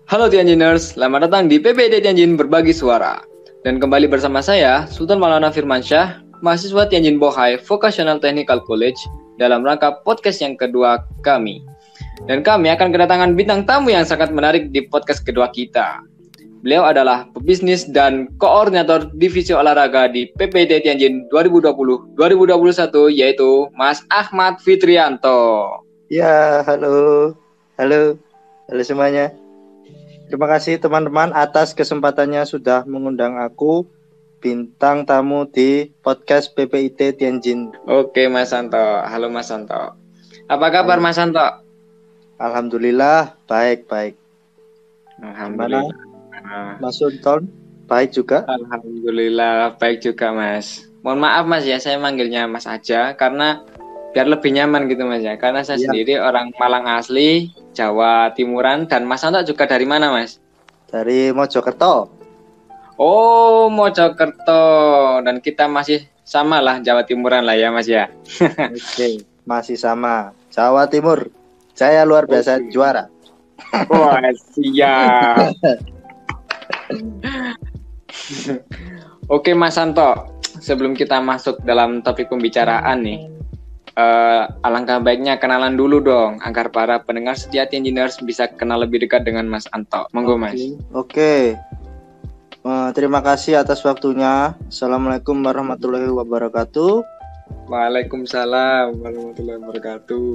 Halo Tianjiners, selamat datang di PPIT Tianjin Berbagi Suara. Dan kembali bersama saya, Sultan Maulana Firmansyah, mahasiswa Tianjin Bohai Vocational Technical College, dalam rangka podcast yang kedua kami. Dan kami akan kedatangan bintang tamu yang sangat menarik di podcast kedua kita. Beliau adalah pebisnis dan koordinator divisi olahraga di PPIT Tianjin 2020-2021, yaitu Mas Ahmad Fitrianto. Ya, halo semuanya. Terima kasih teman-teman atas kesempatannya sudah mengundang aku bintang tamu di podcast PPIT Tianjin. Oke Mas Santo, halo Mas Santo. Apa kabar Mas Santo? Alhamdulillah, baik. Alhamdulillah. Mas Sultan, baik juga? Alhamdulillah, baik juga Mas. Mohon maaf Mas ya, saya manggilnya Mas aja karena biar lebih nyaman gitu Mas ya. Karena saya sendiri orang Malang asli, Jawa Timuran, dan Mas Santo juga dari mana Mas? Dari Mojokerto. Oh, Mojokerto. Dan kita masih sama lah Jawa Timuran lah ya Mas ya. Oke, masih sama. Jawa Timur. Saya luar biasa juara. Wah, siap. Oke Mas Santo, sebelum kita masuk dalam topik pembicaraan nih, alangkah baiknya kenalan dulu dong agar para pendengar setia Tianjiners bisa kenal lebih dekat dengan Mas Anto. Monggo Mas. Oke. Terima kasih atas waktunya. Assalamualaikum warahmatullahi wabarakatuh. Waalaikumsalam warahmatullahi wabarakatuh.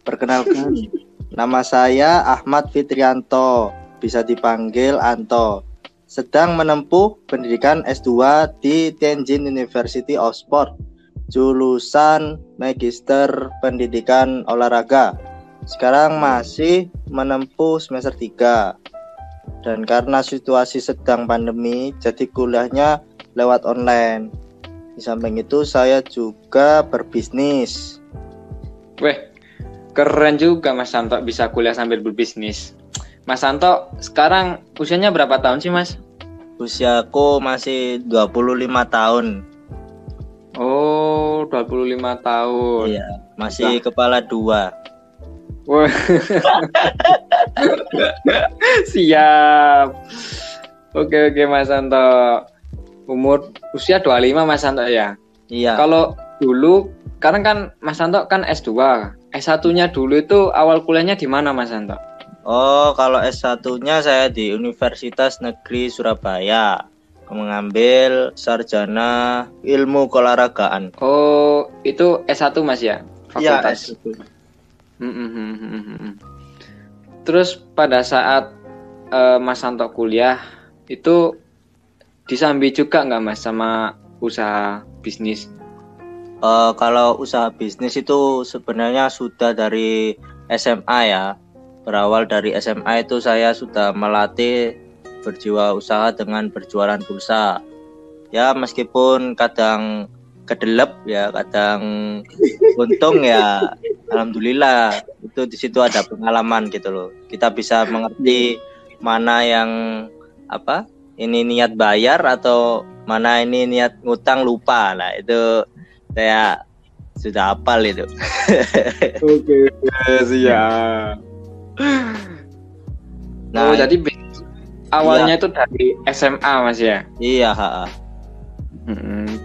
Perkenalkan, nama saya Ahmad Fitrianto, bisa dipanggil Anto. Sedang menempuh pendidikan S2 di Tianjin University of Sport, jurusan Magister Pendidikan Olahraga. Sekarang masih menempuh semester 3. Dan karena situasi sedang pandemi, jadi kuliahnya lewat online. Di samping itu saya juga berbisnis. Weh, keren juga Mas Santo bisa kuliah sambil berbisnis. Mas Santo sekarang usianya berapa tahun sih Mas? Usiaku masih 25 tahun. Oh, 25 tahun. Iya, masih Kepala 2. Wah. Siap. Oke Mas Santo. Usia 25 Mas Santo ya? Iya. Kalau dulu, karena kan Mas Santo kan S2. S1-nya dulu itu awal kuliahnya di mana Mas Santo? Oh, kalau S1-nya saya di Universitas Negeri Surabaya. Mengambil sarjana ilmu keolahragaan. Oh, itu S1 Mas ya? Fakultas. Iya, S1. Terus pada saat Mas Santo kuliah itu disambi juga nggak Mas sama usaha bisnis? Kalau usaha bisnis itu sebenarnya sudah dari SMA ya. Berawal dari SMA itu saya sudah melatih berjiwa usaha dengan berjualan pulsa. Ya meskipun kadang kedelep ya, kadang untung ya. Alhamdulillah itu di situ ada pengalaman gitu loh. Kita bisa mengerti mana yang ini niat bayar atau mana ini niat ngutang lupa. Nah itu saya sudah hafal itu. Oke, siap. Nah, jadi awalnya itu dari SMA Mas ya? Iya.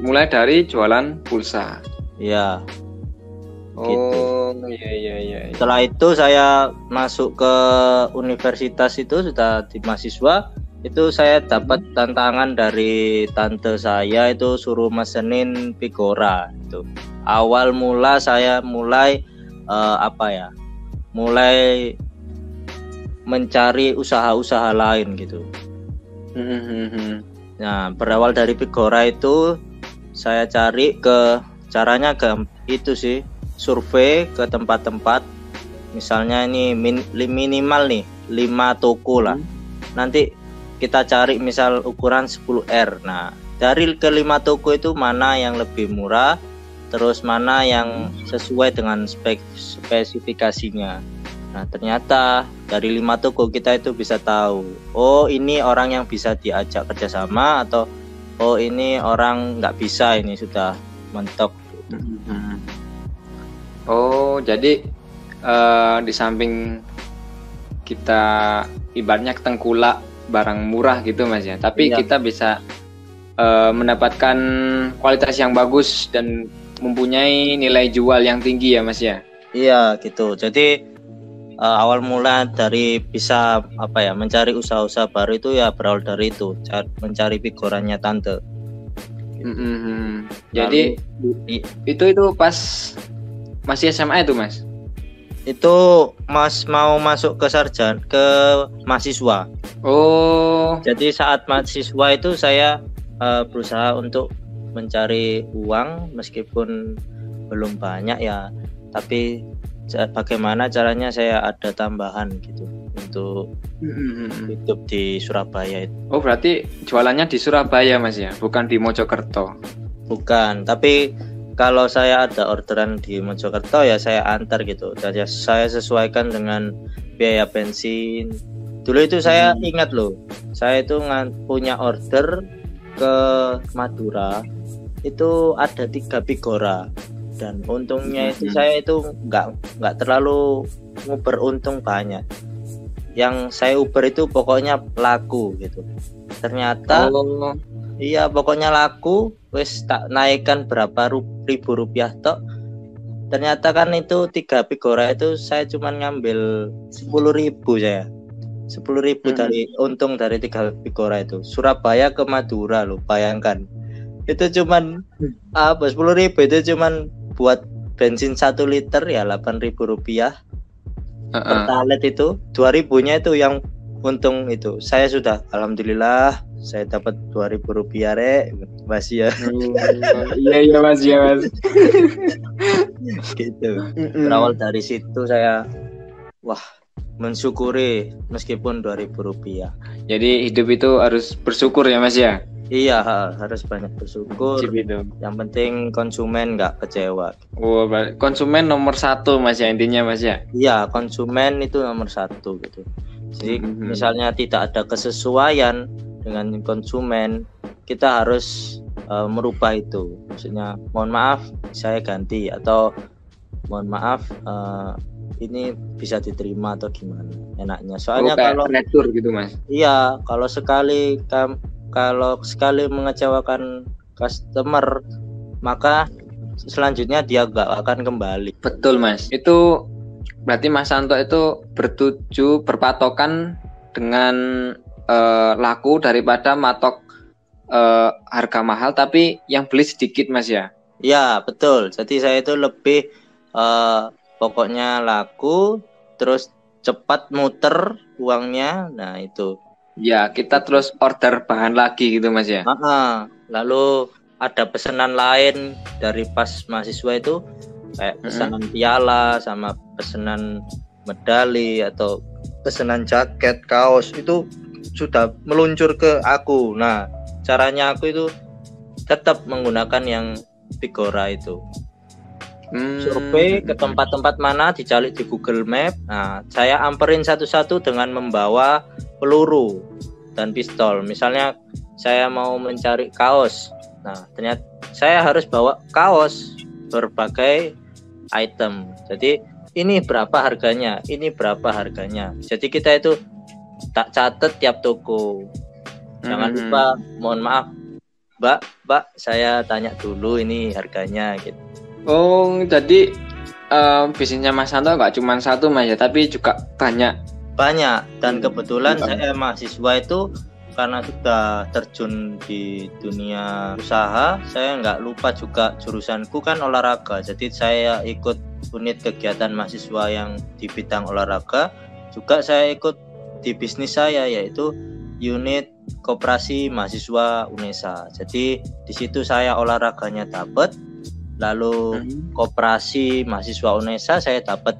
Mulai dari jualan pulsa. Iya. Oh, gitu. Iya. Setelah itu saya masuk ke universitas itu sudah di mahasiswa. Itu saya dapat tantangan dari tante saya itu suruh mesenin Pigora itu. Awal mula saya mulai mencari usaha-usaha lain gitu. Nah, berawal dari Pigora itu saya cari caranya itu sih, survei ke tempat-tempat. Misalnya ini minimal nih 5 toko lah. Nanti kita cari misal ukuran 10R. Nah, dari ke-5 toko itu mana yang lebih murah, terus mana yang sesuai dengan spesifikasinya. Nah, ternyata dari 5 toko kita itu bisa tahu, oh ini orang yang bisa diajak kerjasama atau oh ini orang nggak bisa, ini sudah mentok. Oh, jadi di samping kita ibaratnya tengkulak barang murah gitu Mas ya, tapi Iya. kita bisa mendapatkan kualitas yang bagus dan mempunyai nilai jual yang tinggi ya Mas ya. Iya gitu. Jadi awal mula dari bisa mencari usaha-usaha baru itu ya berawal dari itu, mencari figurannya tante. Jadi itu pas masih SMA itu Mas? Itu Mas mau masuk ke mahasiswa. Oh. Jadi saat mahasiswa itu saya berusaha untuk mencari uang meskipun belum banyak ya, tapi bagaimana caranya saya ada tambahan gitu untuk hidup di Surabaya itu. Oh, berarti jualannya di Surabaya Mas ya, bukan di Mojokerto? Bukan, tapi kalau saya ada orderan di Mojokerto ya saya antar gitu. Jadi saya sesuaikan dengan biaya bensin. Dulu itu saya ingat loh, saya itu punya order ke Madura itu ada 3 Bigora, dan untungnya itu saya itu nggak terlalu beruntung banyak. Yang saya Uber itu pokoknya laku gitu. Ternyata iya pokoknya laku, wes tak naikkan berapa ribu rupiah tok. Ternyata kan itu 3 Bigora itu saya cuma ngambil 10.000 saya. 10.000 dari untung dari 3 Bigora itu. Surabaya ke Madura loh, bayangkan. Itu cuman 10.000 itu cuman buat bensin 1 liter ya 8.000 rupiah. Pertalite itu 2.000-nya itu yang untung itu. Saya sudah alhamdulillah saya dapat 2.000 rupiah Mas ya. Iya Mas ya Mas. Gitu. Berawal dari situ saya mensyukuri meskipun 2.000 rupiah. Jadi hidup itu harus bersyukur ya Mas ya. Iya, harus banyak bersyukur. Yang penting konsumen nggak kecewa. Oh, konsumen nomor 1 Mas ya, intinya Mas ya. Iya, konsumen itu nomor 1 gitu. Jadi misalnya tidak ada kesesuaian dengan konsumen, kita harus merubah itu. Maksudnya mohon maaf saya ganti, atau mohon maaf ini bisa diterima atau gimana enaknya. Soalnya kalau retur gitu Mas. Iya, kalau sekali mengecewakan customer, maka selanjutnya dia nggak akan kembali. Betul Mas. Itu berarti Mas Santo itu berpatokan dengan laku daripada matok harga mahal tapi yang beli sedikit Mas ya. Iya betul. Jadi saya itu lebih pokoknya laku terus cepat muter uangnya. Nah itu. Ya, kita terus order bahan lagi gitu Mas ya. Lalu ada pesanan lain dari pas mahasiswa itu, kayak pesanan piala sama pesanan medali atau pesanan jaket, kaos, itu sudah meluncur ke aku. Nah, caranya aku itu tetap menggunakan yang Bigora itu. Survei ke tempat-tempat mana, dicari di Google Map. Nah, saya amperin satu-satu dengan membawa peluru dan pistol. Misalnya saya mau mencari kaos. Nah, ternyata saya harus bawa kaos berbagai item. Jadi ini berapa harganya, ini berapa harganya. Jadi kita itu tak catat tiap toko. Jangan lupa, mohon maaf, Mbak, saya tanya dulu ini harganya gitu. Oh, jadi bisnisnya Mas Santo nggak cuma satu Mas ya, tapi juga banyak. Dan kebetulan saya mahasiswa itu karena sudah terjun di dunia usaha, saya nggak lupa juga jurusanku kan olahraga. Jadi saya ikut unit kegiatan mahasiswa yang di bidang olahraga. Juga saya ikut di bisnis saya, yaitu unit koperasi mahasiswa UNESA. Jadi di situ saya olahraganya dapat. Lalu koperasi mahasiswa UNESA saya dapat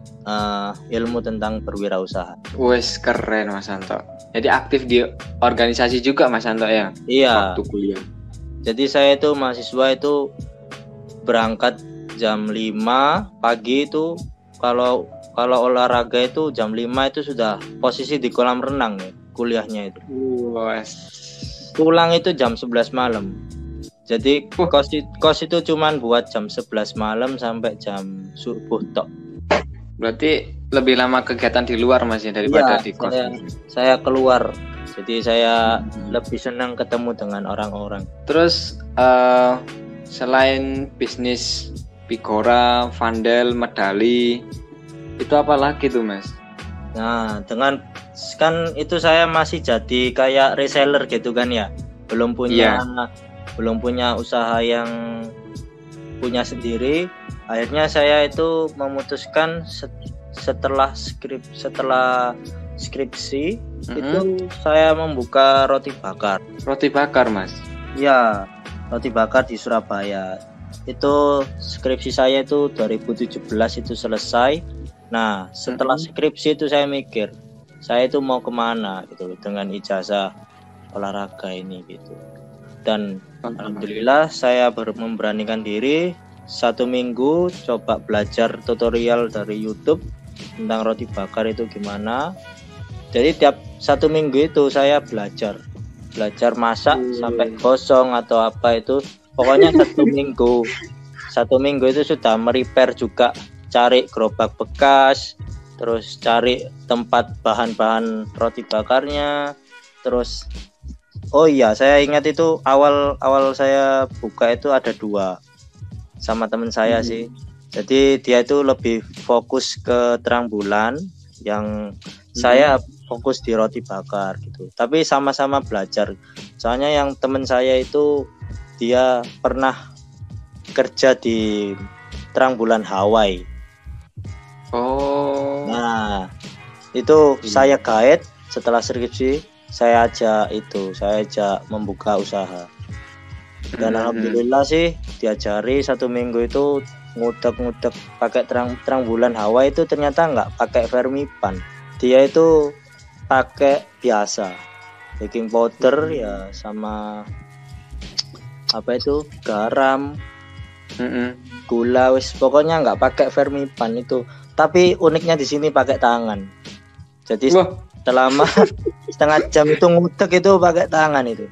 ilmu tentang berwirausaha. Wes keren Mas Santo. Jadi aktif di organisasi juga Mas Santo ya? Iya. Waktu kuliah. Jadi saya itu mahasiswa itu berangkat jam 5 pagi itu, kalau olahraga itu jam 5 itu sudah posisi di kolam renang ya, kuliahnya itu. Wes. Pulang itu jam 11 malam. Jadi Wah. kos itu cuman buat jam 11 malam sampai jam subuh tok. Berarti lebih lama kegiatan di luar Mas ya daripada Iya, di kos. saya keluar. Jadi saya lebih senang ketemu dengan orang-orang. Terus selain bisnis Pigora, Vandel, Medali, itu apa lagi tuh Mas? Nah, kan itu saya masih jadi kayak reseller gitu kan ya. Belum punya usaha yang punya sendiri. Akhirnya saya itu memutuskan setelah skripsi itu saya membuka roti bakar. Roti bakar Mas? Ya, roti bakar di Surabaya. Itu skripsi saya itu 2017 itu selesai. Nah, setelah skripsi itu saya mikir, saya itu mau kemana gitu dengan ijazah olahraga ini gitu. Dan alhamdulillah saya memberanikan diri 1 minggu coba belajar tutorial dari YouTube tentang roti bakar itu gimana. Jadi tiap 1 minggu itu saya belajar masak sampai gosong atau apa itu. Pokoknya 1 minggu itu sudah merepair juga, cari gerobak bekas, terus cari tempat bahan-bahan roti bakarnya, terus oh iya saya ingat itu awal saya buka itu ada 2 sama teman saya sih. Jadi dia itu lebih fokus ke terang bulan, yang saya fokus di roti bakar gitu. Tapi sama-sama belajar. Soalnya yang teman saya itu dia pernah kerja di terang bulan Hawaii. Oh. Nah, itu saya guide setelah skripsi, saya ajak membuka usaha. Dan alhamdulillah sih diajari 1 minggu itu ngudek pakai terang bulan Hawaii itu ternyata nggak pakai vermipan. Dia itu pakai biasa baking powder ya sama apa itu garam, gula, wis pokoknya nggak pakai vermipan itu. Tapi uniknya di sini pakai tangan. Jadi selama setengah jam itu ngudek itu pakai tangan itu.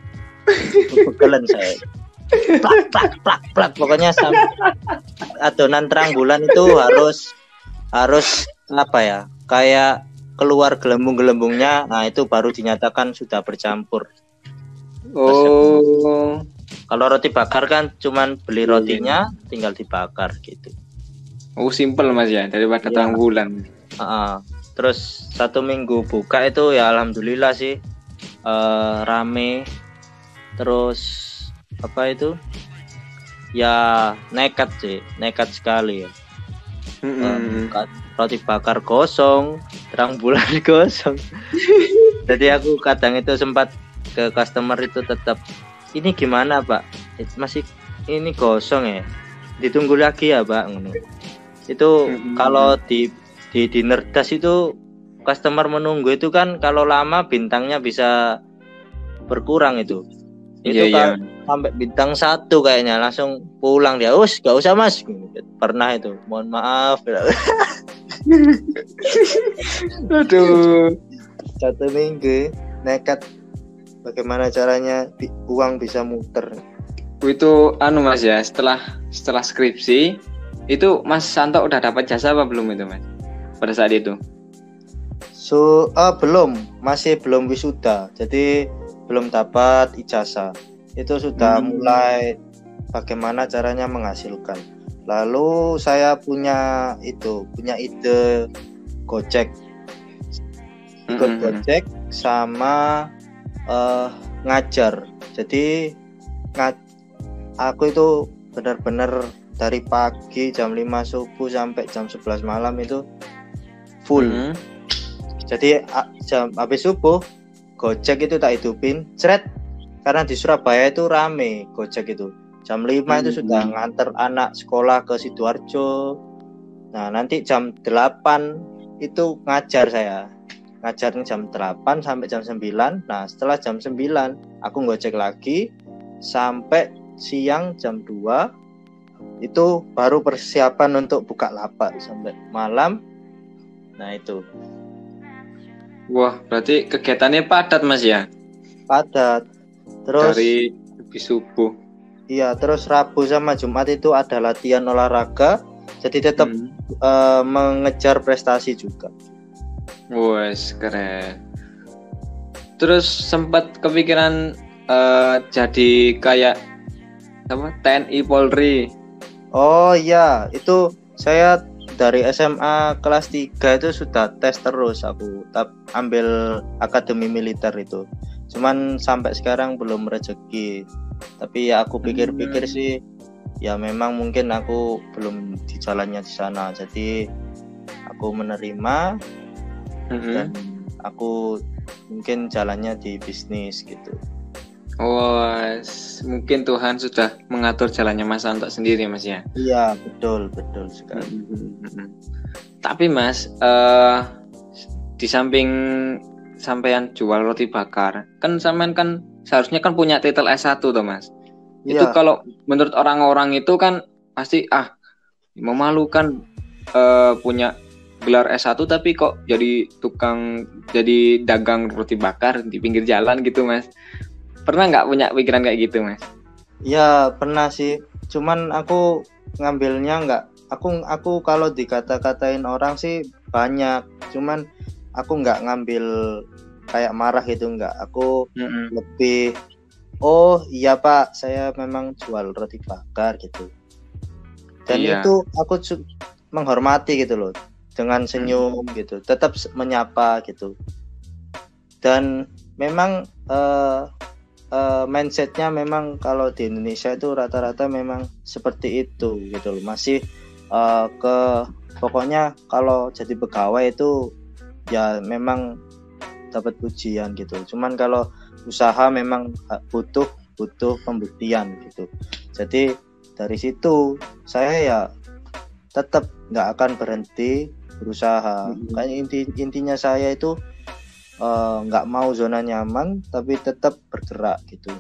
Pegelen saya. Plak. Pokoknya adonan terang bulan itu harus apa ya? Kayak keluar gelembung-gelembungnya. Nah, itu baru dinyatakan sudah bercampur. Oh. Kalau roti bakar kan cuman beli rotinya tinggal dibakar gitu. Oh, simple Mas ya daripada terang bulan. Terus 1 minggu buka itu ya alhamdulillah sih rame. Terus apa itu? Ya nekat sekali ya. Roti bakar kosong, terang bulan kosong. Jadi aku kadang itu sempat ke customer itu tetap, ini gimana Pak? Masih ini kosong ya? Ditunggu lagi ya Pak. Itu kalau di Nerdas itu customer menunggu itu kan kalau lama bintangnya bisa berkurang itu. Itu kan sampai bintang 1 kayaknya langsung pulang dia. Gak usah Mas. Pernah itu. Mohon maaf. Aduh. 1 minggu nekat. Bagaimana caranya uang bisa muter? Itu Mas ya, setelah skripsi itu Mas Santo udah dapat jasa apa belum itu Mas? Pada saat itu. Belum, masih belum wisuda. Jadi belum dapat ijazah. Itu sudah mulai bagaimana caranya menghasilkan. Lalu saya punya ide Gojek. Ikut Gojek sama ngajar. Jadi aku itu benar-benar dari pagi jam 5 subuh sampai jam 11 malam itu full. Jadi habis subuh Gojek itu tak hidupin, karena di Surabaya itu rame Gojek itu. Jam 5 itu sudah nganter anak sekolah ke Sidoarjo. Nah, nanti jam 8 itu ngajar saya. Ngajarnya jam 8 sampai jam 9. Nah, setelah jam 9 aku Gojek lagi sampai siang jam 2. Itu baru persiapan untuk buka lapak sampai malam. Nah, itu. Wah, berarti kegiatannya padat Mas ya? Padat. Terus dari habis subuh. Iya, terus Rabu sama Jumat itu ada latihan olahraga, jadi tetap mengejar prestasi juga. Wes, keren. Terus sempat kepikiran jadi kayak apa? TNI Polri. Oh iya, itu saya dari SMA kelas 3 itu sudah tes terus aku ambil akademi militer itu. Cuman sampai sekarang belum rezeki. Tapi ya aku pikir-pikir sih ya memang mungkin aku belum di jalannya di sana. Jadi aku menerima dan aku mungkin jalannya di bisnis gitu. Mungkin Tuhan sudah mengatur jalannya Mas Santo sendiri, Mas ya. Iya, betul sekali. Tapi Mas, di samping sampean jual roti bakar, kan sampean kan seharusnya kan punya titel S1 toh, Mas. Iya. Itu kalau menurut orang-orang itu kan pasti memalukan punya gelar S1 tapi kok jadi dagang roti bakar di pinggir jalan gitu, Mas. Pernah nggak punya pikiran kayak gitu, Mas? Ya pernah sih, cuman aku ngambilnya nggak. Aku kalau dikata-katain orang sih banyak, cuman aku nggak ngambil kayak marah gitu, nggak. Aku lebih, oh iya Pak, saya memang jual roti bakar gitu. Dan itu aku menghormati gitu loh, dengan senyum gitu, tetap menyapa gitu. Dan memang mindsetnya memang kalau di Indonesia itu rata-rata memang seperti itu gitu loh. Masih pokoknya kalau jadi pegawai itu ya memang dapat pujian gitu. Cuman kalau usaha memang butuh pembuktian gitu. Jadi dari situ saya ya tetap nggak akan berhenti berusaha. Intinya saya itu nggak mau zona nyaman tapi tetap bergerak gitu.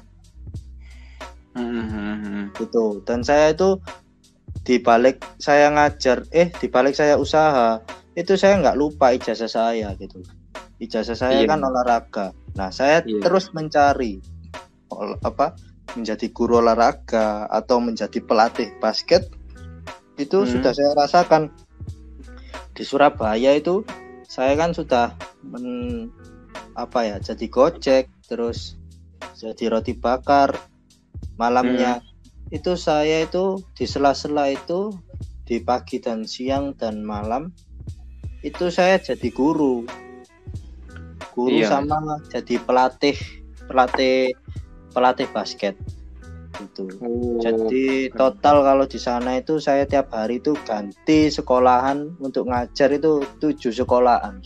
Gitu. Dan saya itu di balik saya ngajar, di balik saya usaha itu saya nggak lupa ijazah saya gitu. Ijazah saya kan olahraga. Nah saya terus mencari menjadi guru olahraga atau menjadi pelatih basket itu sudah saya rasakan di Surabaya itu. Saya kan sudah jadi gojek, terus jadi roti bakar malamnya. Itu saya itu di sela-sela itu di pagi dan siang dan malam itu saya jadi guru sama jadi pelatih basket gitu. Jadi total kalau di sana itu saya tiap hari itu ganti sekolahan untuk ngajar itu 7 sekolahan.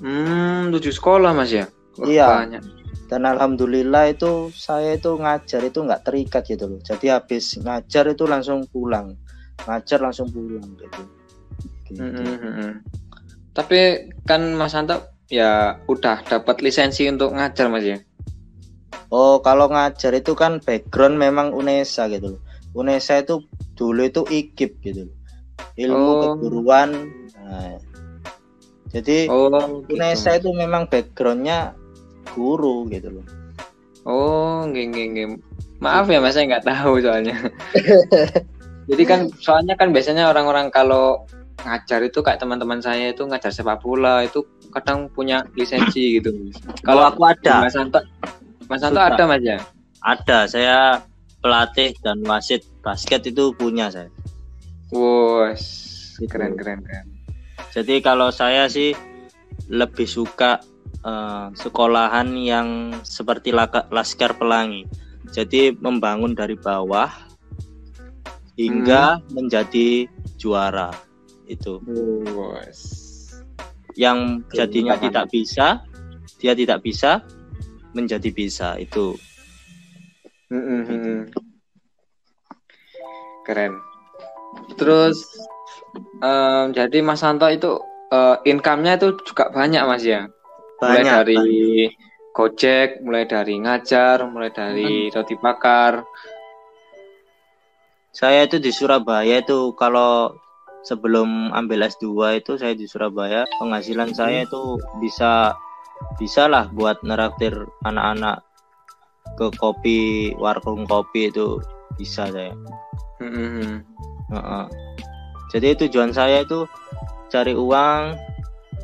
7 sekolah Mas ya? Iya. Banyak. Dan alhamdulillah itu saya itu ngajar itu nggak terikat gitu loh. Jadi habis ngajar itu langsung pulang. Ngajar langsung pulang gitu. Tapi kan Mas Santo ya udah dapat lisensi untuk ngajar Mas ya? Oh, kalau ngajar itu kan background memang UNESA gitu loh. UNESA itu dulu itu IKIP gitu loh. Ilmu keguruan. Nah, jadi UNESA itu memang backgroundnya guru gitu loh. Nggih. Maaf ya Mas, saya nggak tahu soalnya. Jadi kan soalnya kan biasanya orang-orang kalau ngajar itu kayak teman-teman saya itu ngajar sepak bola itu kadang punya lisensi gitu. Kalau aku ada. Mas Santo ada Mas ya? Ada, saya pelatih dan wasit basket itu punya saya. Keren. Jadi kalau saya sih lebih suka sekolahan yang seperti Laskar Pelangi. Jadi membangun dari bawah hingga menjadi juara itu. Yang jadinya dia tidak bisa menjadi bisa itu. Keren. Terus jadi Mas Santo itu income-nya itu juga banyak Mas ya? Mulai dari gojek, mulai dari ngajar, mulai dari roti bakar. Saya itu di Surabaya itu kalau sebelum ambil S2 itu saya di Surabaya, penghasilan saya itu bisa lah buat neraktir anak-anak ke kopi, warung kopi itu bisa saya. Jadi tujuan saya itu cari uang,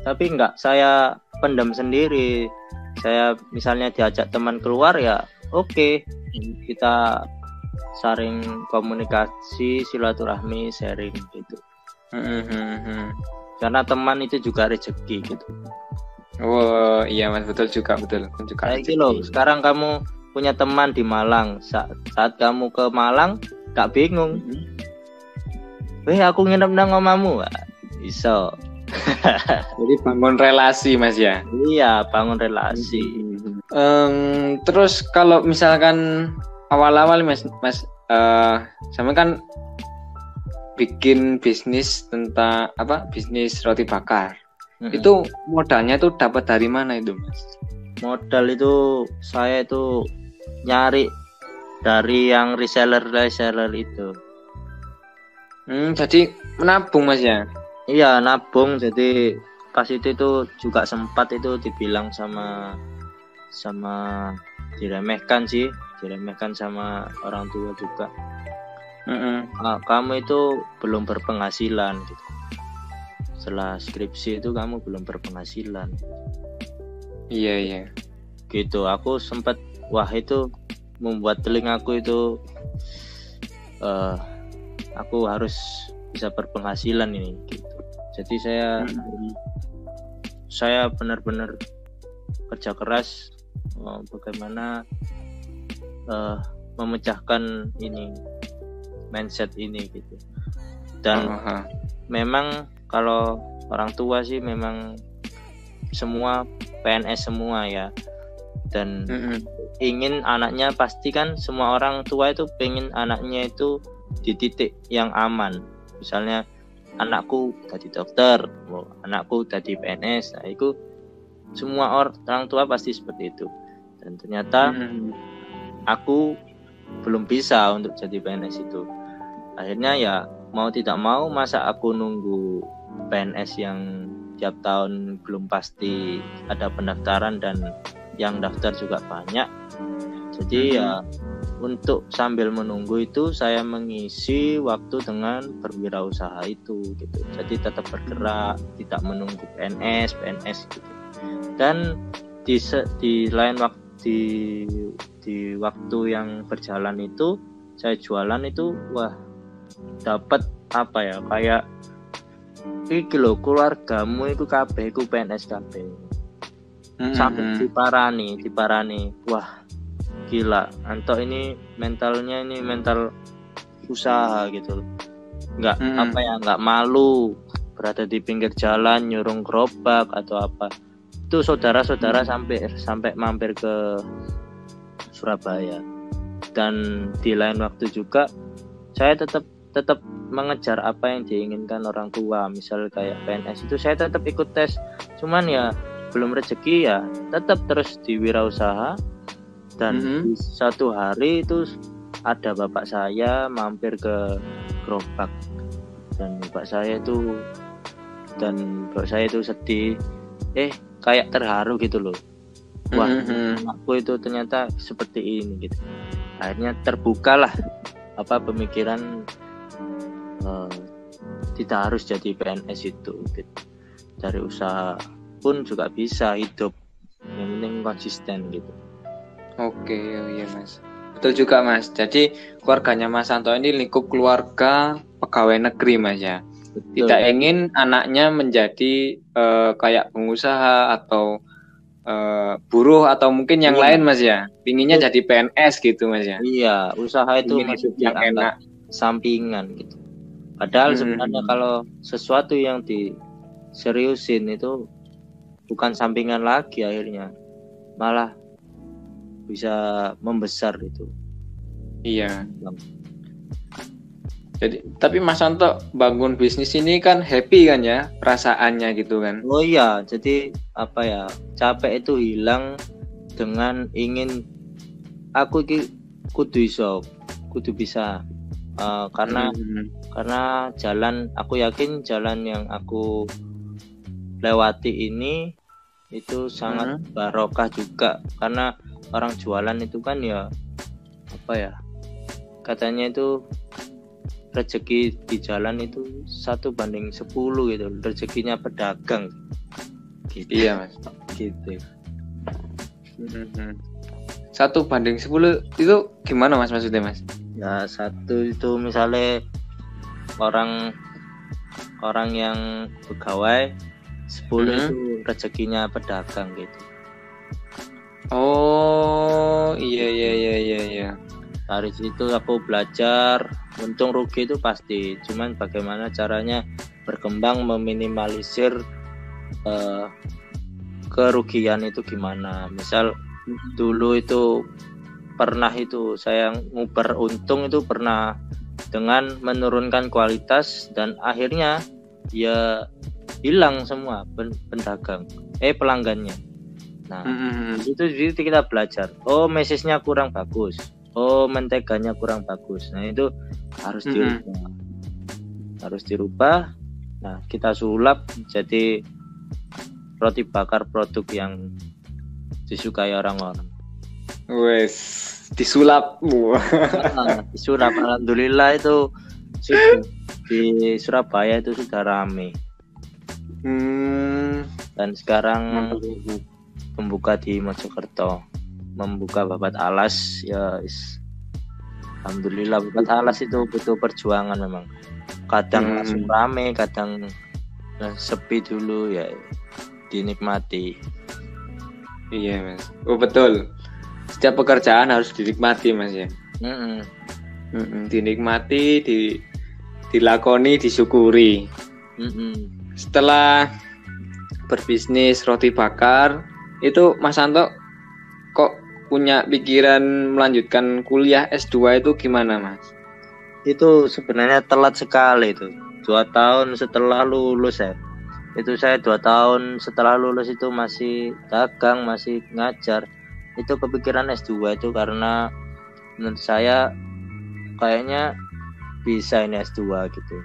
tapi nggak saya pendam sendiri. Saya misalnya diajak teman keluar ya oke, kita saling komunikasi, silaturahmi, sharing gitu. Karena teman itu juga rezeki gitu. Oh iya Mas, betul juga. Kayak gitu loh, sekarang kamu punya teman di Malang, saat kamu ke Malang gak bingung. Aku nginep nang omamu, bisa. Jadi bangun relasi Mas ya. Iya, bangun relasi. Terus kalau misalkan awal-awal Mas sama kan bikin bisnis tentang bisnis roti bakar. Itu modalnya itu dapat dari mana itu Mas? Modal itu saya itu nyari dari yang reseller itu. Jadi menabung Mas ya? Iya, nabung. Jadi pas itu juga sempat itu dibilang sama diremehkan sama orang tua juga. Kamu itu belum berpenghasilan gitu. Setelah skripsi itu kamu belum berpenghasilan. Iya. Gitu, aku sempat itu membuat telingaku itu aku harus bisa berpenghasilan ini gitu. Jadi saya benar-benar kerja keras bagaimana memecahkan ini mindset ini gitu. Dan memang kalau orang tua sih memang semua PNS semua ya, dan ingin anaknya, pasti kan semua orang tua itu pengen anaknya itu di titik yang aman. Misalnya anakku jadi dokter, anakku jadi PNS, nah itu semua orang tua pasti seperti itu. Dan ternyata aku belum bisa untuk jadi PNS itu. Akhirnya ya mau tidak mau, masa aku nunggu PNS yang tiap tahun belum pasti ada pendaftaran dan yang daftar juga banyak. Jadi ya untuk sambil menunggu itu saya mengisi waktu dengan berwirausaha itu gitu. Jadi tetap bergerak, tidak menunggu PNS gitu. Dan di lain waktu di waktu yang berjalan itu saya jualan itu dapat kayak iki lho, keluargamu itu kabeh iku PNS kabeh. Sampai diparani. Wah, gila. Anto ini mentalnya ini mental usaha gitu. Enggak malu berada di pinggir jalan nyurung gerobak atau apa. Itu saudara-saudara sampai mampir ke Surabaya. Dan di lain waktu juga saya tetap mengejar apa yang diinginkan orang tua. Misal kayak PNS itu saya tetap ikut tes, cuman ya belum rezeki ya tetap terus di wirausaha. Dan di satu hari itu ada bapak saya mampir ke gerobak, dan bapak saya itu sedih, kayak terharu gitu loh. Wah, aku itu ternyata seperti ini gitu. Akhirnya terbukalah pemikiran tidak harus jadi PNS itu gitu. Dari usaha pun juga bisa hidup, yang penting konsisten gitu. Oke, iya Mas, betul juga Mas. Jadi keluarganya Mas Santo ini lingkup keluarga pegawai negeri Mas ya. Betul. Tidak ingin anaknya menjadi kayak pengusaha atau buruh atau mungkin yang lain Mas ya. Pinginnya jadi PNS gitu Mas ya. Iya, usaha itu masih yang enak, sampingan gitu. Padahal sebenarnya kalau sesuatu yang diseriusin itu bukan sampingan lagi, akhirnya malah bisa membesar itu. Iya. Jadi tapi Mas Santo bangun bisnis ini kan happy kan ya perasaannya gitu kan? Oh iya, jadi capek itu hilang dengan ingin aku kudu bisa karena aku yakin jalan yang aku lewati ini itu sangat barokah juga, karena orang jualan itu kan ya apa ya, katanya itu rezeki di jalan itu 1:10 gitu, rezekinya pedagang gitu. Iya mas. Gitu. 1:10 itu gimana mas maksudnya mas? Ya satu itu misalnya orang yang pegawai 10 itu rezekinya pedagang gitu. Oh iya. Dari situ aku belajar, untung rugi itu pasti, cuman bagaimana caranya berkembang meminimalisir kerugian itu gimana. Misal dulu itu pernah itu saya nguber untung itu pernah dengan menurunkan kualitas dan akhirnya ya hilang semua pelanggannya. Nah, itu kita belajar. Oh, mesisnya kurang bagus. Oh, menteganya kurang bagus. Nah, itu harus dirubah. Harus dirubah. Nah, kita sulap jadi roti bakar produk yang disukai orang-orang. Wes, disulap. Disulap. Alhamdulillah itu sudah di Surabaya itu sudah rame. Dan sekarang membuka di Mojokerto, membuka babat alas ya. Alhamdulillah, babat alas itu butuh perjuangan memang. Kadang langsung rame, kadang sepi dulu ya, dinikmati. Iya mas. Oh betul. Setiap pekerjaan harus dinikmati mas ya. Dinikmati, dilakoni, disyukuri. Setelah berbisnis roti bakar, itu Mas Santo kok punya pikiran melanjutkan kuliah S2 itu gimana Mas? Itu sebenarnya telat sekali itu. 2 tahun setelah lulus ya. Itu saya 2 tahun setelah lulus itu masih dagang, masih ngajar. Itu kepikiran S2 itu karena menurut saya kayaknya bisa ini S2 gitu.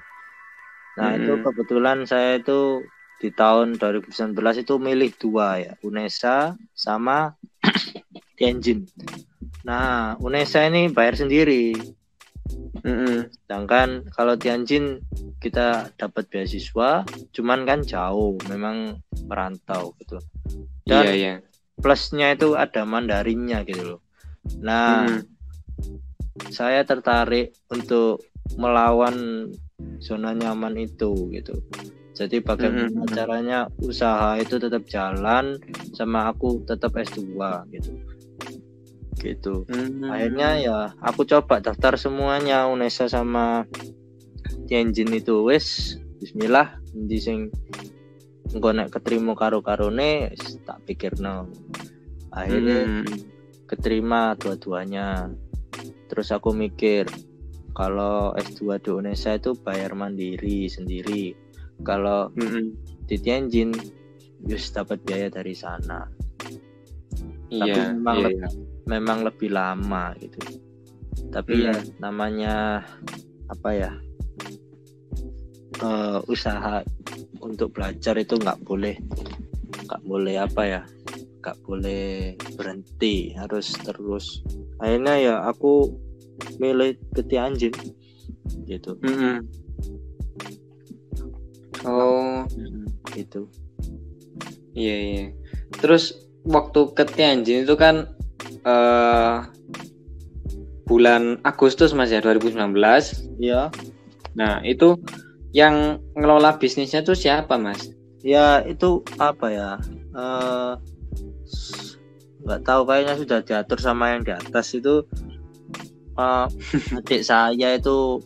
Nah itu kebetulan saya itu di tahun 2019 itu milih 2 ya, UNESA sama Tianjin. Nah UNESA ini bayar sendiri. Sedangkan kalau Tianjin kita dapat beasiswa, cuman kan jauh, memang merantau gitu. Dan iya. Plusnya itu ada Mandarinnya gitu loh. Nah saya tertarik untuk melawan zona nyaman itu gitu. Jadi bagaimana caranya usaha itu tetap jalan sama aku tetap S2 gitu. Akhirnya ya aku coba daftar semuanya UNESA sama Tianjin itu, wes bismillah endi sing engko nek ketrima karo-karone tak pikirno. Akhirnya keterima dua-duanya. Terus aku mikir kalau S2 di UNESA itu bayar mandiri sendiri. Kalau di Tianjin just dapat biaya dari sana. Iya, tapi memang lebih lama gitu. Tapi ya namanya apa ya? Usaha untuk belajar itu nggak boleh apa ya? Nggak boleh berhenti, harus terus. Akhirnya ya aku milih ke Tianjin gitu. Oh gitu. Iya. Terus waktu ke Tianjin itu kan bulan Agustus Mas ya 2019. Iya. Nah itu yang ngelola bisnisnya tuh siapa Mas? Ya itu apa ya? Nggak tahu, kayaknya sudah diatur sama yang di atas itu. Adik saya itu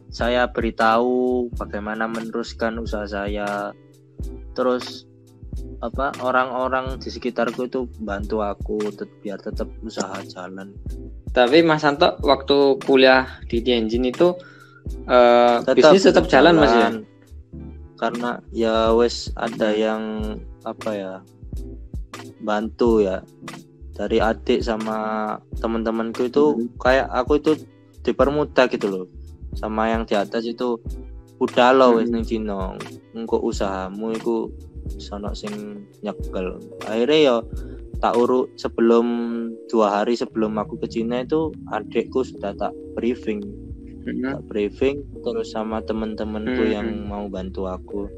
saya beritahu bagaimana meneruskan usaha saya, terus orang-orang di sekitarku itu bantu aku biar tetap usaha jalan. Tapi Mas Santo waktu kuliah di Tianjin itu bisnis tetap jalan Mas ya? Karena ya wes ada yang bantu ya. Dari adik sama teman-temanku itu kayak aku itu dipermudah gitu loh. Sama yang di atas itu udah lo wes ning Cina, engko usahamu itu sono sing nyekel. Akhirnya ya tak urut sebelum 2 hari sebelum aku ke Cina itu adikku sudah tak briefing. Tak briefing terus sama teman-temanku yang mau bantu aku.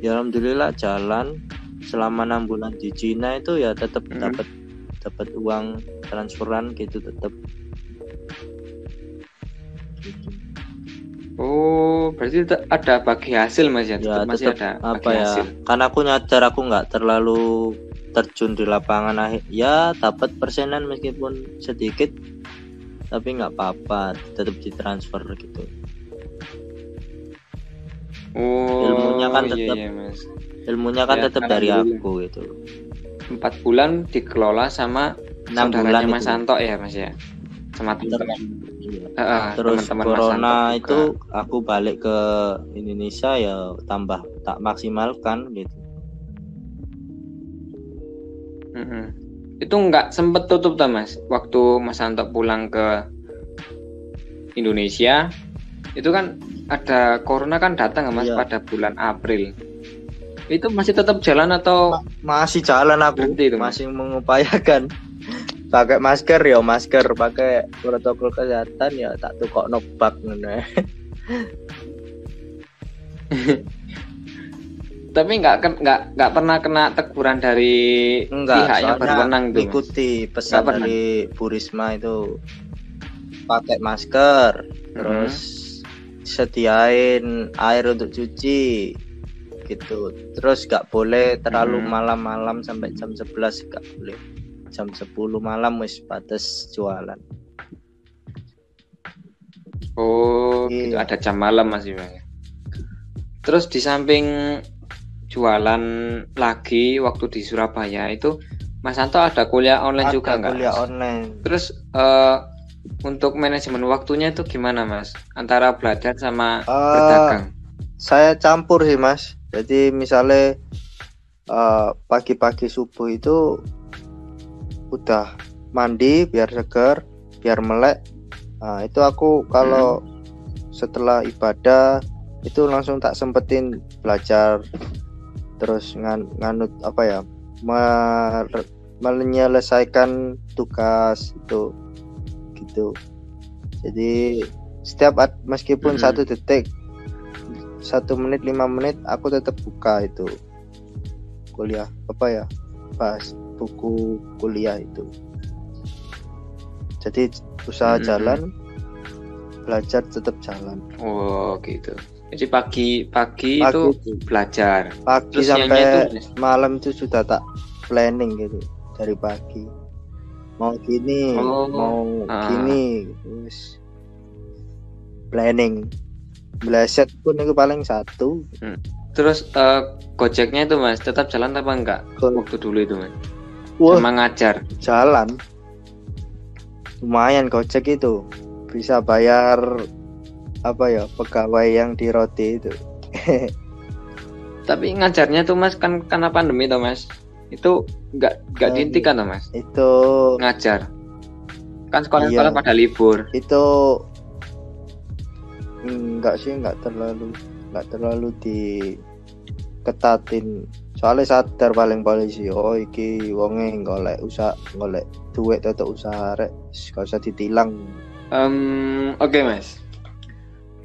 Ya alhamdulillah jalan selama 6 bulan di Cina itu ya tetap dapat uang transferan gitu tetap. Gitu. Oh, berarti ada bagi hasil Mas ya? Ya masih tetap ada apa bagi ya? hasil. Karena aku nyadar aku nggak terlalu terjun di lapangan ya dapat persenan meskipun sedikit tapi nggak apa-apa tetap ditransfer gitu. Oh, ilmunya kan tetap Mas. Ilmunya kan Ya, tetap dari aku gitu. 4 bulan dikelola sama 6 saudaranya bulan Mas itu. Santo ya Mas ya, sama teman-teman. Terus teman-teman corona Mas Santo itu aku balik ke Indonesia ya tambah tak maksimalkan gitu. Itu nggak sempet tutup ta Mas waktu Mas Santo pulang ke Indonesia itu kan ada corona kan datang Mas pada bulan April. Itu masih tetap jalan atau masih jalan aku itu, masih mengupayakan pakai masker ya masker, pakai protokol kesehatan ya tak tukok nobak ngono. Tapi nggak pernah kena teguran dari pihak yang berwenang tuh. Ikuti pesan dari Bu Risma itu pakai masker, terus sediain air untuk cuci gitu. Terus nggak boleh terlalu malam-malam sampai jam 11 nggak boleh. Jam 10 malam wis batas jualan. Oh, gitu ada jam malam masih Bang. Terus di samping jualan lagi waktu di Surabaya itu Mas Santo ada kuliah online juga nggak? Kuliah online. Terus untuk manajemen waktunya itu gimana Mas? Antara belajar sama berdagang? Saya campur sih Mas. Jadi misalnya pagi-pagi subuh itu udah mandi biar segar, biar melek. Nah, itu aku kalau setelah ibadah itu langsung tak sempetin belajar. Terus nganut apa ya, menyelesaikan tugas itu gitu. Jadi setiap meskipun 1 detik, 1 menit, 5 menit aku tetap buka itu kuliah apa ya, bahas buku kuliah itu. Jadi usaha jalan, belajar tetap jalan. Oh gitu. Jadi pagi itu belajar. Pagi terus sampai malam itu sudah tak planning gitu dari pagi. Mau gini, mau gini, terus planning. Bleset pun itu paling 1. Terus Gojeknya itu Mas tetap jalan apa enggak? Waktu dulu itu Mas. Cuma ngajar. Jalan. Lumayan Gojek itu. Bisa bayar apa ya, pegawai yang di roti itu. Tapi ngajarnya tuh Mas kan karena pandemi tuh Mas. Itu enggak dihentikan tuh Mas. Itu ngajar. Kan sekolah-sekolah pada libur. Itu enggak terlalu diketatin. Soalnya sadar paling polisi, oh iki wonge golek duit atau usaha rek, gak usah ditilang. Oke, Mas.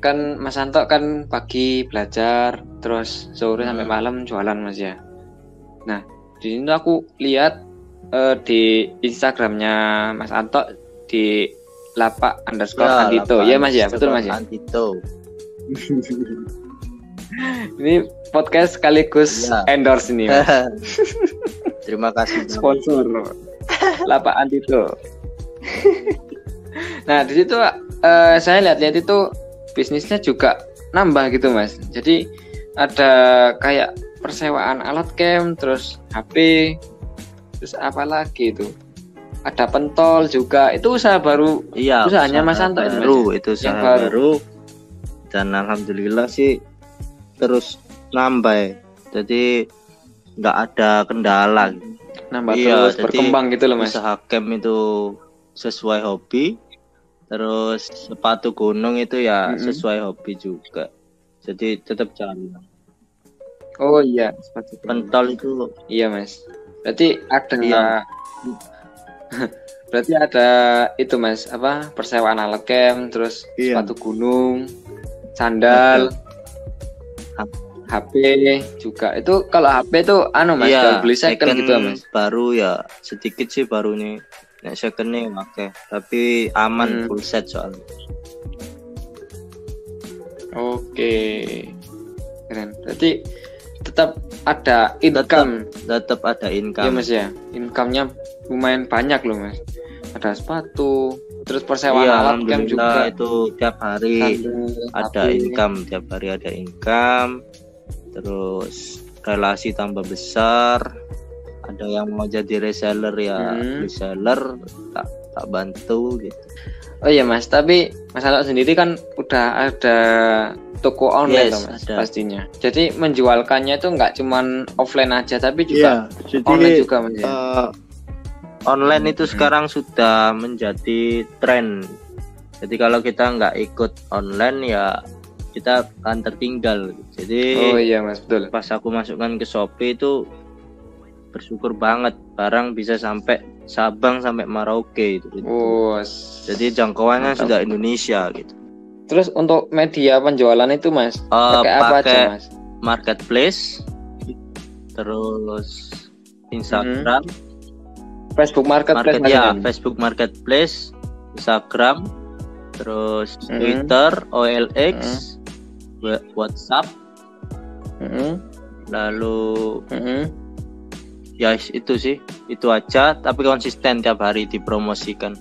Kan Mas Santo kan pagi belajar, terus sore sampai malam jualan Mas ya. Nah, di sini aku lihat di Instagramnya Mas Santo di @Andito ya Mas ya, betul Mas ya. Andito. Ini podcast sekaligus endorse nih Mas. Terima kasih sponsor Andito. Nah di situ saya lihat-lihat itu bisnisnya juga nambah gitu Mas. Jadi ada kayak persewaan alat cam, terus HP, terus apa lagi itu? Ada pentol juga. Itu usaha baru. Iya. Usahanya Mas Santo itu usaha baru. Dan alhamdulillah sih terus nambah. Jadi nggak ada kendala. Nambah terus berkembang gitu loh Mas. Usaha cam itu sesuai hobi. Terus sepatu gunung itu ya sesuai hobi juga. Jadi tetap jalan. Oh iya, sepatu pentol itu. Iya Mas. Berarti ada Iya. berarti ada itu Mas, apa persewaan alat camp, terus Iya. sepatu gunung, sandal, HP juga. Itu kalau HP itu Mas, kalau beli second gitu Mas. Baru ya sedikit sih baru nih. Nek second nih oke, tapi aman full set soalnya. Oke. Keren. Berarti tetap ada income. Tetap ada Iya income. Mas ya. Income-nya lumayan banyak loh Mas. Ada sepatu, terus persewaan alat camp juga. Itu tiap hari ada income, tiap hari ada income. Terus relasi tambah besar. Ada yang mau jadi reseller ya, reseller tak bantu gitu. Oh iya Mas, tapi Mas Alok sendiri kan udah ada toko online Mas, pastinya. Jadi menjualkannya itu nggak cuman offline aja, tapi juga online juga Mas. Online itu sekarang sudah menjadi tren. Jadi kalau kita nggak ikut online ya kita akan tertinggal. Jadi oh iya Mas, betul. Pas aku masukkan ke Shopee itu bersyukur banget, barang bisa sampai Sabang sampai Merauke itu. Jadi jangkauannya sudah Indonesia gitu. Terus untuk media penjualan itu Mas, pakai apa aja Mas? Marketplace, terus Instagram, Facebook Marketplace Facebook Marketplace, Instagram, terus Twitter, OLX, WhatsApp, lalu ya itu sih, itu aja. Tapi konsisten tiap hari dipromosikan.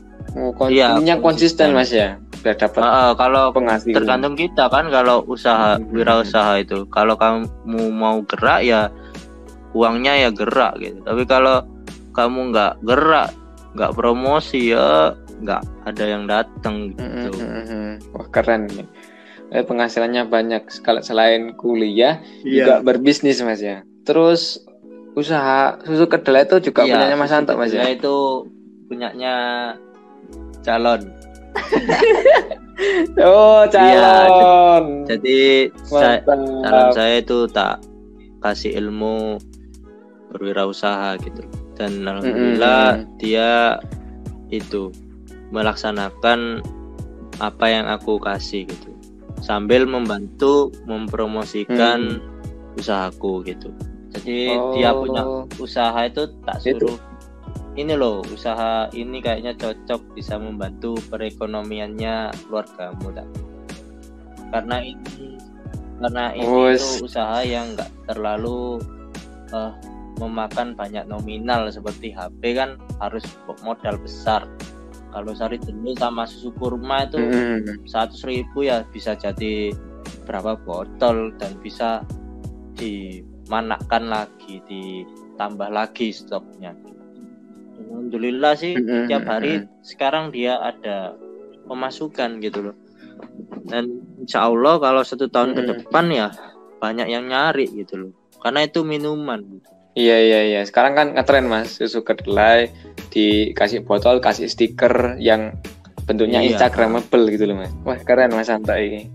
Konsisten Mas ya. Udah dapat kalau penghasilan. Tergantung kita kan, kalau usaha wirausaha itu. Kalau kamu mau gerak ya uangnya ya gerak gitu. Tapi kalau kamu nggak gerak, nggak promosi ya nggak ada yang datang gitu. Wah keren nih. Penghasilannya banyak. Selain kuliah juga berbisnis Mas ya. Terus usaha susu kedelai itu juga punyanya Mas Anto Mas ya? Itu punyanya calon. Oh calon. Jadi calon saya itu tak kasih ilmu berwirausaha gitu. Dan alhamdulillah dia itu melaksanakan apa yang aku kasih gitu. Sambil membantu mempromosikan usahaku gitu. Jadi dia punya usaha itu tak suruh ini loh, usaha ini kayaknya cocok bisa membantu perekonomiannya keluargamu tak. Karena ini itu usaha yang enggak terlalu memakan banyak nominal. Seperti HP kan harus modal besar. Kalau sari telur sama susu kurma itu 100.000 ya bisa jadi berapa botol dan bisa dimanakkan lagi, ditambah lagi stoknya. Alhamdulillah sih tiap hari sekarang dia ada pemasukan gitu loh. Dan insya Allah kalau 1 tahun ke depan ya banyak yang nyari gitu loh. Karena itu minuman. Iya. Sekarang kan ngetren Mas, susu kedelai dikasih botol, kasih stiker yang bentuknya Instagramable gitu loh Mas. Wah keren Mas Anta ini.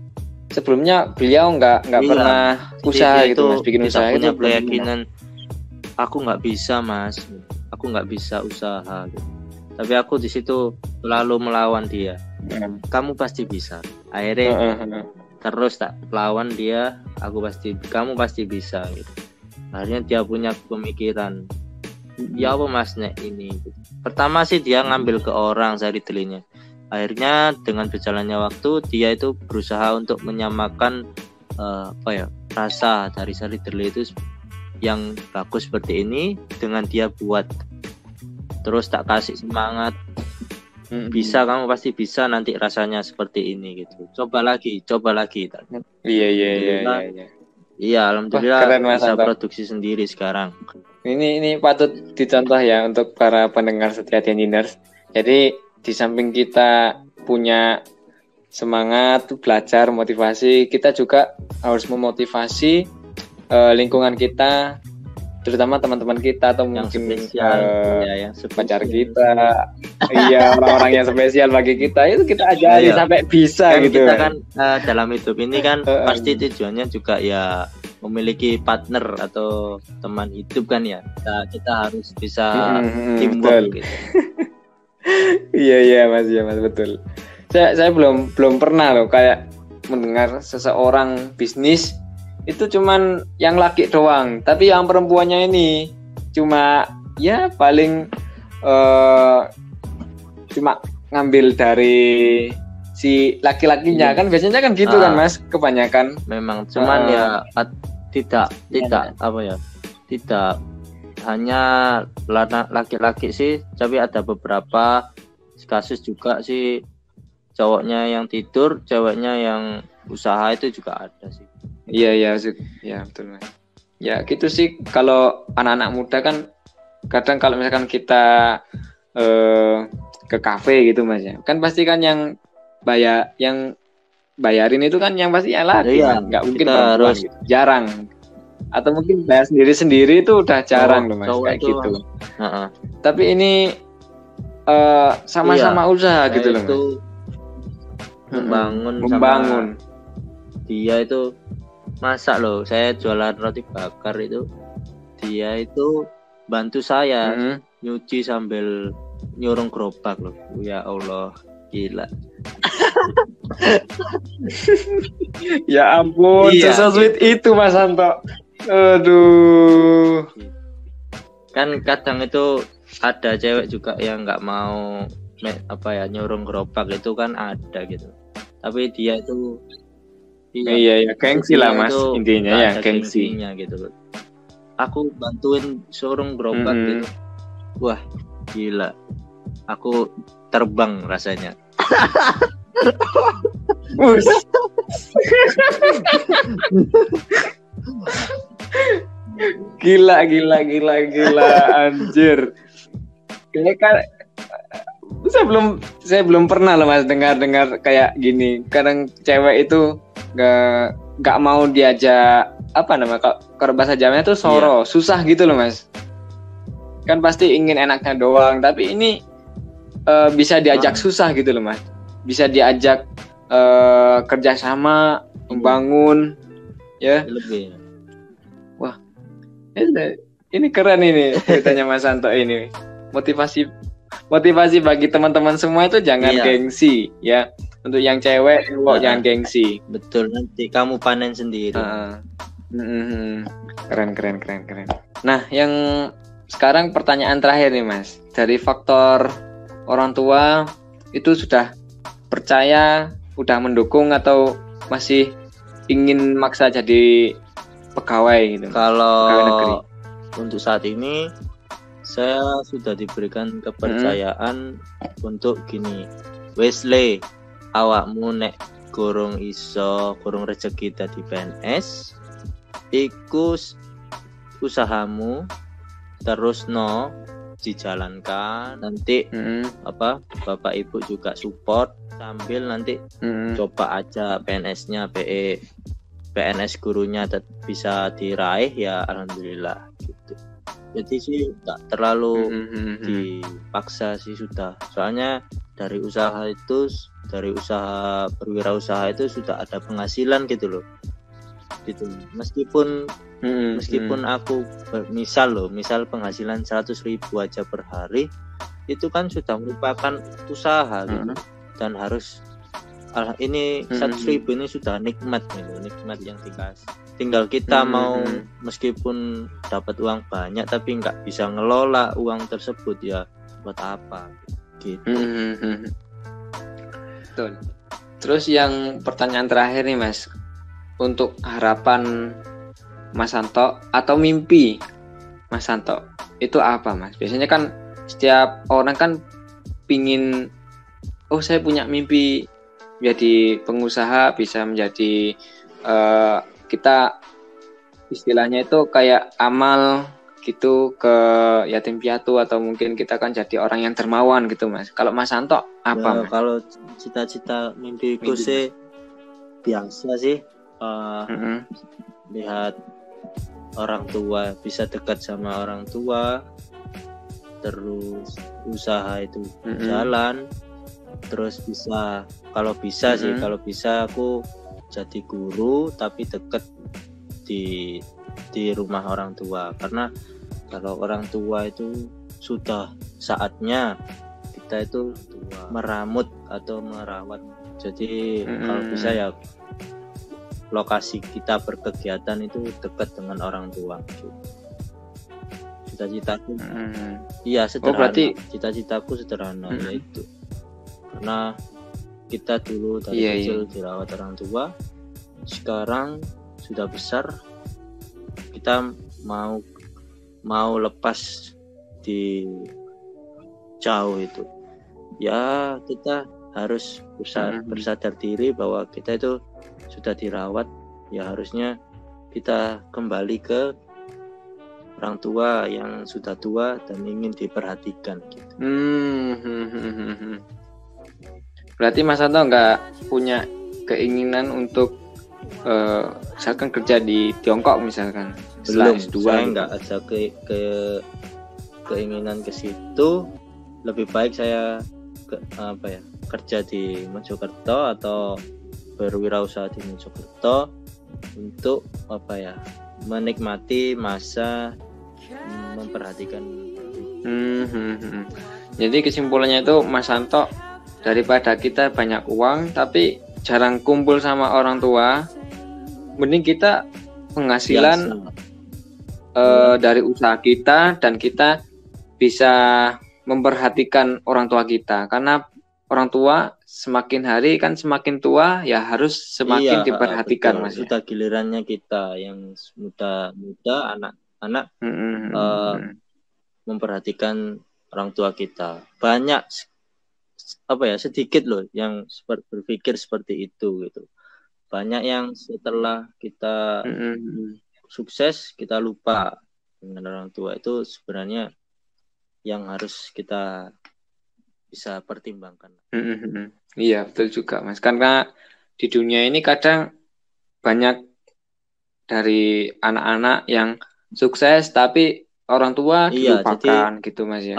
Sebelumnya beliau nggak pernah usaha gitu Mas, bikin usaha itu. Punya keyakinan aku nggak bisa Mas, aku nggak bisa usaha gitu. Tapi aku di situ selalu melawan dia. Kamu pasti bisa. Akhirnya terus tak lawan dia, kamu pasti bisa gitu. Akhirnya dia punya pemikiran, ya apa Mas nek ini gitu. Pertama sih dia ngambil ke orang sari telinya. Akhirnya dengan berjalannya waktu dia itu berusaha untuk menyamakan rasa dari sari teli itu yang bagus seperti ini dengan dia buat. Terus tak kasih semangat, bisa, kamu pasti bisa nanti rasanya seperti ini gitu. Coba lagi. Iya, alhamdulillah bisa produksi sendiri sekarang. Ini patut dicontoh ya untuk para pendengar setia Engineers. Jadi di samping kita punya semangat belajar, motivasi, kita juga harus memotivasi lingkungan kita, terutama teman-teman kita atau yang mungkin spesial, pacar kita, orang-orang yang spesial bagi kita itu kita ajari sampai bisa kan gitu. Kita kan dalam hidup ini kan pasti tujuannya juga ya memiliki partner atau teman hidup kan ya. Kita harus bisa teamwork gitu. Iya Mas, betul. Saya belum pernah loh kayak mendengar seseorang bisnis itu cuman yang laki doang, tapi yang perempuannya ini cuma ya paling cuma ngambil dari si laki-lakinya kan biasanya kan gitu kan Mas, kebanyakan. Memang cuman ya tidak apa ya, tidak hanya laki-laki sih, tapi ada beberapa kasus juga sih cowoknya yang tidur, ceweknya yang usaha itu juga ada sih. Iya betul Mas. Ya gitu sih, kalau anak-anak muda kan kadang kalau misalkan kita ke kafe gitu Mas ya, kan pasti kan yang bayarin itu kan yang pasti yang laki, nggak mungkin perempuan gitu. Jarang, atau mungkin bayar sendiri itu udah jarang loh Mas kayak gitu. Tapi ini sama-sama usaha gitu loh Mas. Membangun. Sama dia itu masak loh, saya jualan roti bakar itu, dia itu bantu saya nyuci sambil nyurung gerobak loh. Ya Allah, gila. Ya ampun, sesweet itu Mas Santo. Aduh. Kan kadang itu ada cewek juga yang nggak mau nyurung gerobak itu kan ada gitu. Tapi dia itu gengsi lah Mas, intinya ya gengsi gitu. Aku bantuin sorong gerobak gitu. Wah, gila. Aku terbang rasanya. Gila anjir. Kayaknya kan saya belum pernah loh Mas dengar kayak gini. Kadang cewek itu nggak mau diajak kalau bahasa Jawanya tuh soro, susah gitu loh Mas. Kan pasti ingin enaknya doang, tapi ini bisa diajak susah gitu loh Mas. Bisa diajak kerjasama, membangun, ya. Lebih. Wah, ini keren ini ceritanya Mas Santo ini. Motivasi bagi teman-teman semua itu jangan gengsi, ya. Untuk yang cewek, jangan gengsi. Betul, nanti kamu panen sendiri. Keren. Nah, yang sekarang pertanyaan terakhir nih Mas. Dari faktor orang tua itu sudah percaya, udah mendukung atau masih ingin maksa jadi pegawai gitu? Kalau pegawai negeri. Untuk saat ini saya sudah diberikan kepercayaan untuk gini. Wesley, awakmu nek gorong rezeki dadi PNS, iku usahamu terus dijalankan. Nanti Bapak Ibu juga support sambil nanti coba aja PNS-nya, PNS gurunya bisa diraih ya alhamdulillah gitu. Jadi sih nggak terlalu dipaksa sih sudah. Soalnya dari usaha berwirausaha itu sudah ada penghasilan gitu loh. Gitu. Meskipun aku misal penghasilan 100.000 aja per hari, itu kan sudah merupakan usaha gitu. Dan harus ini 100.000 ini sudah nikmat yang dikasih. Tinggal kita mau meskipun dapat uang banyak tapi nggak bisa ngelola uang tersebut ya buat apa gitu. Betul. Terus yang pertanyaan terakhir nih Mas, untuk harapan Mas Santo atau mimpi Mas Santo itu apa Mas? Biasanya kan setiap orang kan pingin, saya punya mimpi jadi pengusaha, bisa menjadi kita istilahnya itu kayak amal gitu ke yatim piatu, atau mungkin kita kan jadi orang yang dermawan gitu Mas. Kalau Mas Santo apa Mas? Kalau cita-cita mimpiku sih biasa sih, lihat orang tua, bisa dekat sama orang tua, terus usaha itu jalan, terus kalau bisa aku jadi guru tapi deket di rumah orang tua, karena kalau orang tua itu sudah saatnya kita itu meramut atau merawat. Jadi kalau bisa ya lokasi kita berkegiatan itu dekat dengan orang tua. Cita-citaku iya sederhana. berarti Cita-citaku sederhana yaitu karena kita dulu dari kecil dirawat orang tua, sekarang sudah besar kita mau lepas di jauh itu ya, kita harus bersadar diri bahwa kita itu sudah dirawat, ya harusnya kita kembali ke orang tua yang sudah tua dan ingin diperhatikan gitu. Berarti Mas Anto nggak punya keinginan untuk misalkan kerja di Tiongkok misalkan Belum, S2 saya gitu. nggak ada keinginan ke situ. Lebih baik saya kerja di Mojokerto atau berwirausaha di Mojokerto untuk menikmati masa memperhatikan. Jadi kesimpulannya itu Mas Anto, daripada kita banyak uang tapi jarang kumpul sama orang tua, mending kita penghasilan dari usaha kita dan kita bisa memperhatikan orang tua kita, karena orang tua semakin hari kan semakin tua ya harus semakin diperhatikan Mas. Sudah gilirannya kita yang muda anak-anak memperhatikan orang tua kita. Banyak sedikit loh yang berpikir seperti itu gitu. Banyak yang setelah kita sukses kita lupa dengan orang tua. Itu sebenarnya yang harus kita bisa pertimbangkan. Iya betul juga Mas, karena di dunia ini kadang banyak dari anak-anak yang sukses tapi orang tua dilupakan gitu Mas ya.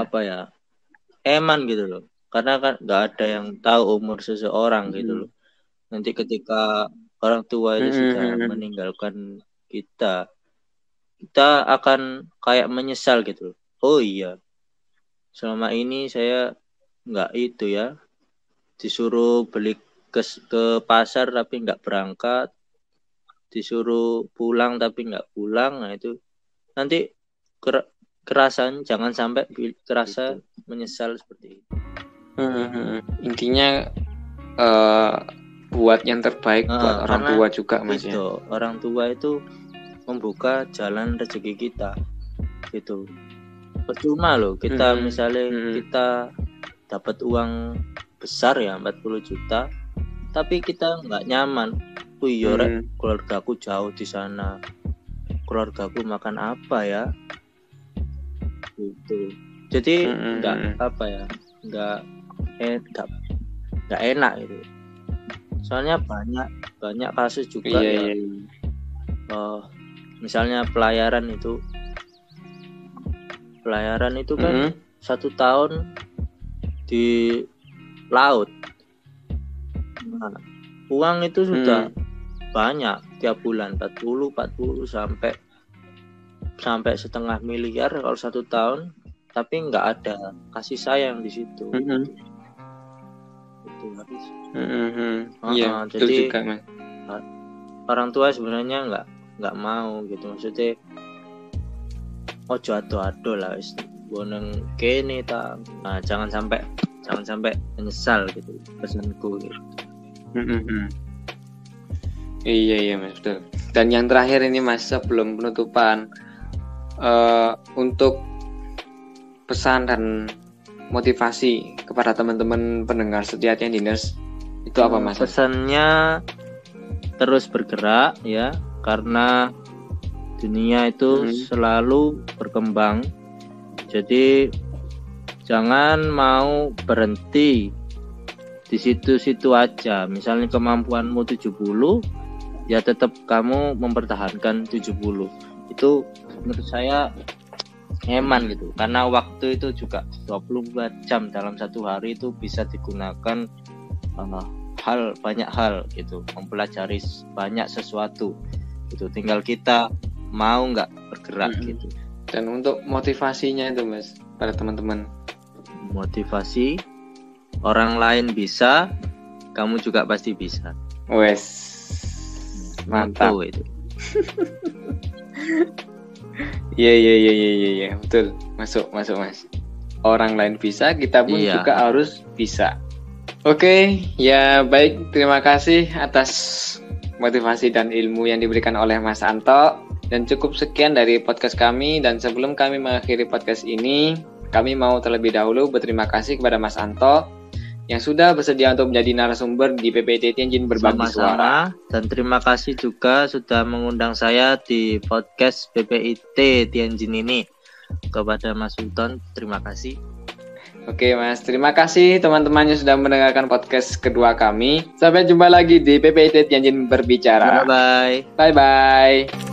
Eman gitu loh, karena kan nggak ada yang tahu umur seseorang gitu loh. Nanti ketika orang tua itu sudah meninggalkan kita akan kayak menyesal gitu loh. Oh iya, selama ini saya nggak disuruh beli ke pasar tapi nggak berangkat, disuruh pulang tapi nggak pulang. Nah itu nanti kerasan, jangan sampai kerasa menyesal seperti itu. Intinya buat yang terbaik buat orang tua juga Mas ya. Orang tua itu membuka jalan rezeki kita gitu. Percuma loh kita misalnya kita dapat uang besar ya 40 juta tapi kita nggak nyaman. Keluargaku jauh di sana, keluargaku makan apa ya gitu. Jadi nggak enak itu. Soalnya banyak kasus juga misalnya pelayaran itu kan 1 tahun di laut. Nah, uang itu sudah banyak tiap bulan 40 sampai 1,5 miliar kalau 1 tahun, tapi nggak ada kasih sayang di situ. Itu habis. Iya, betul jadi juga Mas. Orang tua sebenarnya nggak mau gitu, maksudnya ojo ado lah wis boneng kene ta. Nah, jangan sampai menyesal gitu pesanku gitu. Iya Mas, betul. Dan yang terakhir ini Mas, sebelum penutupan, untuk pesan dan motivasi kepada teman-teman pendengar setia Diners itu apa Mas? Pesannya terus bergerak ya, karena dunia itu selalu berkembang. Jadi jangan mau berhenti di situ-situ aja. Misalnya kemampuanmu 70, ya tetap kamu mempertahankan 70. Itu menurut saya nyaman gitu. Karena waktu itu juga 24 jam dalam satu hari itu bisa digunakan banyak hal gitu, mempelajari banyak sesuatu. Gitu. Tinggal kita mau nggak bergerak gitu. Dan untuk motivasinya itu Mas pada teman-teman. Motivasi orang lain bisa, kamu juga pasti bisa. Wes. Mantap itu. Iya, betul. Masuk Mas. Orang lain bisa, kita pun juga harus bisa. Oke, ya baik. Terima kasih atas motivasi dan ilmu yang diberikan oleh Mas Anto. Dan cukup sekian dari podcast kami. Dan sebelum kami mengakhiri podcast ini, kami mau terlebih dahulu berterima kasih kepada Mas Anto yang sudah bersedia untuk menjadi narasumber di PPIT Tianjin Berbagi Suara. Dan terima kasih juga sudah mengundang saya di podcast PPIT Tianjin ini. Kepada Mas Sultan, terima kasih. Oke Mas, terima kasih teman-teman yang sudah mendengarkan podcast kedua kami. Sampai jumpa lagi di PPIT Tianjin Berbicara. Bye-bye. Bye-bye.